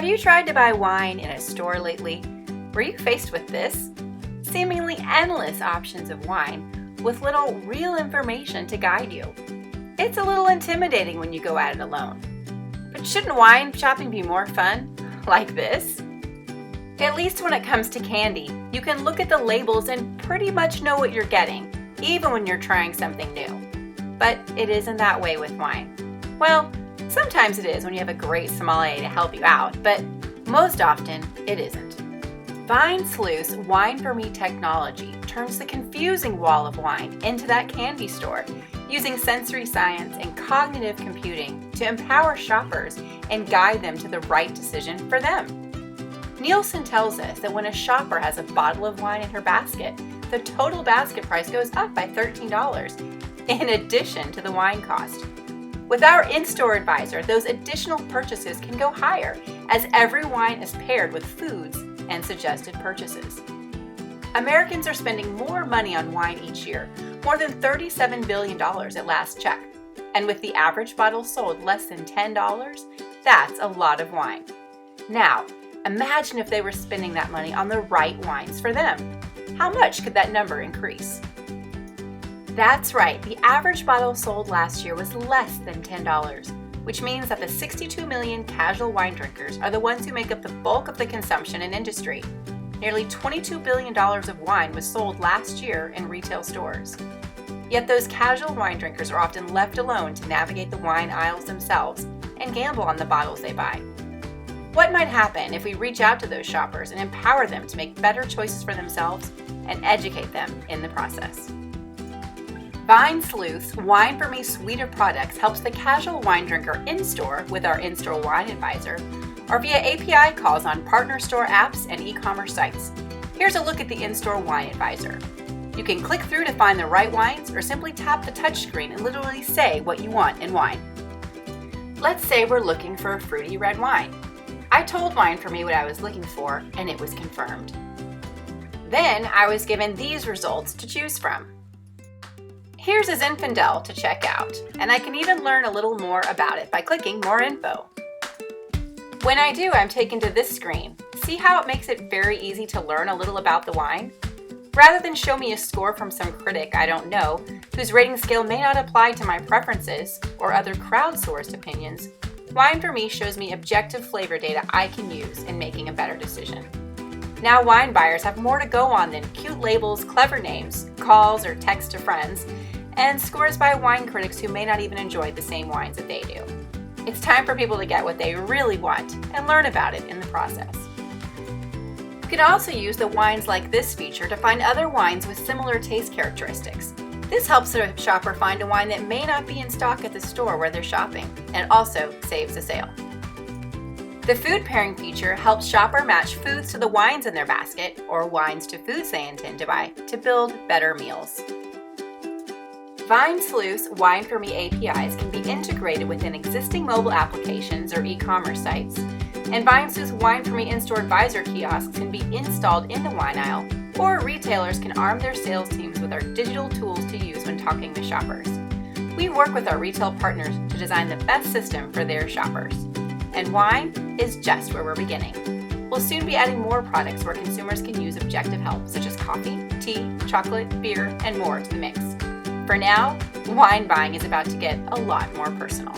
Have you tried to buy wine in a store lately? Were you faced with this? Seemingly endless options of wine with little real information to guide you. It's a little intimidating when you go at it alone. But shouldn't wine shopping be more fun? Like this? At least when it comes to candy, you can look at the labels and pretty much know what you're getting, even when you're trying something new. But it isn't that way with wine. Well, sometimes it is when you have a great sommelier to help you out, but most often it isn't. VineSleuth's Wine for Me technology turns the confusing wall of wine into that candy store, using sensory science and cognitive computing to empower shoppers and guide them to the right decision for them. Nielsen tells us that when a shopper has a bottle of wine in her basket, the total basket price goes up by $13, in addition to the wine cost. With our in-store advisor, those additional purchases can go higher, as every wine is paired with foods and suggested purchases. Americans are spending more money on wine each year, more than $37 billion at last check. And with the average bottle sold less than $10, that's a lot of wine. Now, imagine if they were spending that money on the right wines for them. How much could that number increase? That's right, the average bottle sold last year was less than $10, which means that the 62 million casual wine drinkers are the ones who make up the bulk of the consumption and industry. Nearly $22 billion of wine was sold last year in retail stores. Yet those casual wine drinkers are often left alone to navigate the wine aisles themselves and gamble on the bottles they buy. What might happen if we reach out to those shoppers and empower them to make better choices for themselves and educate them in the process? VineSleuth's Wine for Me suite of products helps the casual wine drinker in-store with our in-store wine advisor, or via API calls on partner store apps and e-commerce sites. Here's a look at the in-store wine advisor. You can click through to find the right wines or simply tap the touchscreen and literally say what you want in wine. Let's say we're looking for a fruity red wine. I told Wine for Me what I was looking for and it was confirmed. Then I was given these results to choose from. Here's a Zinfandel to check out, and I can even learn a little more about it by clicking More Info. When I do, I'm taken to this screen. See how it makes it very easy to learn a little about the wine? Rather than show me a score from some critic I don't know, whose rating scale may not apply to my preferences or other crowdsourced opinions, Wine for Me shows me objective flavor data I can use in making a better decision. Now wine buyers have more to go on than cute labels, clever names, calls or texts to friends, and scores by wine critics who may not even enjoy the same wines that they do. It's time for people to get what they really want and learn about it in the process. You can also use the Wines Like This feature to find other wines with similar taste characteristics. This helps the shopper find a wine that may not be in stock at the store where they're shopping, and it also saves a sale. The food pairing feature helps shopper match foods to the wines in their basket, or wines to foods they intend to buy, to build better meals. VineSleuth's Wine for Me APIs can be integrated within existing mobile applications or e-commerce sites, and VineSleuth's Wine for Me in-store advisor kiosks can be installed in the wine aisle, or retailers can arm their sales teams with our digital tools to use when talking to shoppers. We work with our retail partners to design the best system for their shoppers. And wine is just where we're beginning. We'll soon be adding more products where consumers can use objective help, such as coffee, tea, chocolate, beer, and more to the mix. For now, wine buying is about to get a lot more personal.